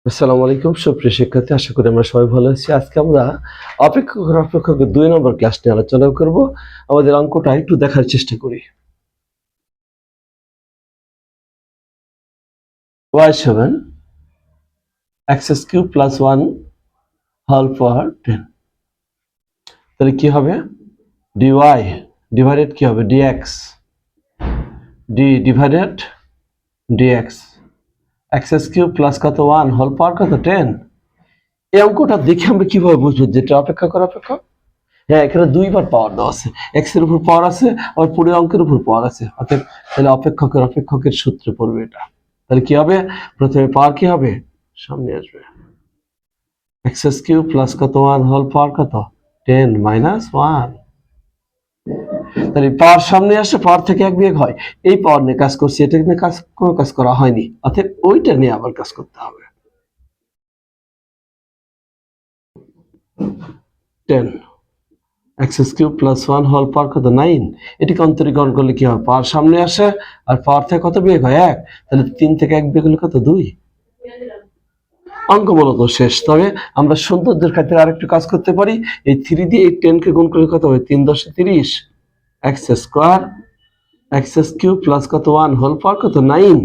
আসসালামু আলাইকুম সুপ্রিয় শিক্ষার্থী, আশা করি আমরা সবাই ভালো আছি। আজকে আমরা অপেক্ষকের 2 নম্বর ক্লাস নিয়ে আলোচনা করব। আমাদের অঙ্কটা একটু দেখার চেষ্টা করি। y7 x³ + 1 হোল পাওয়ার 10, তাহলে কি হবে? dy ডিভাইডেড কি হবে? dx, d divided dx, x³ plus কত 1 হোল পাওয়ার কত 10। এই অঙ্কটা দেখে আমরা কিভাবে বুঝবো যেটা অপেক্ষকের অপেক্ষক? হ্যাঁ, এখানে দুইবার পাওয়ার দেওয়া আছে, এক্স এর উপর পাওয়ার আছে, আবার পুরো অঙ্কের উপর পাওয়ার আছে, অর্থাৎ তাহলে অপেক্ষকের সূত্রে পড়বে এটা। তাহলে কি হবে? প্রথমে পাওয়ার কি হবে? সামনে আসবে, x³ প্লাস কত 1 হোল পাওয়ার কত 10 মাইনাস 1। তাহলে পাওয়ার সামনে আসে, পাওয়ার থেকে এক বিয়োগ হয়। এই পাওয়ার নিয়ে কাজ করছি, এটা নিয়ে কোনো কাজ করা হয়নি, অর্থাৎ ওইটা নিয়ে আবার কাজ করতে হবে। 10 x³ প্লাস 1 হোল পাওয়ার কত 9। এটিকে অন্তরীকরণ করলে কি হয়? পাওয়ার সামনে আসে আর পাওয়ার থেকে কত বিয়োগ হয়? 1। তাহলে 3 থেকে 1 বিয়োগ হলে কত? 2। অঙ্ক মূলত শেষ। তবে আমরা সৌন্দর্যের ক্ষেত্রে আরেকটু কাজ করতে পারি। এই 3 দিয়ে এই 10 কে গুণ করলে কত হবে? 3 × 10 = 30 x² x³ প্লাস কত 1 হোল পাওয়ার কত 9।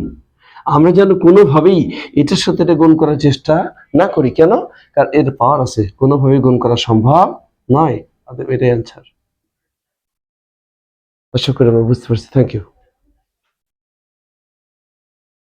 আমরা যেন কোনোভাবেই এটার সাথে এটা গুণ করার চেষ্টা না করি। কেন? কারণ এর পাওয়ার আছে, কোনোভাবেই গুণ করা সম্ভব নয়। এটাই অ্যান্সার। আশা করি আমরা বুঝতে পারছি। Thank you.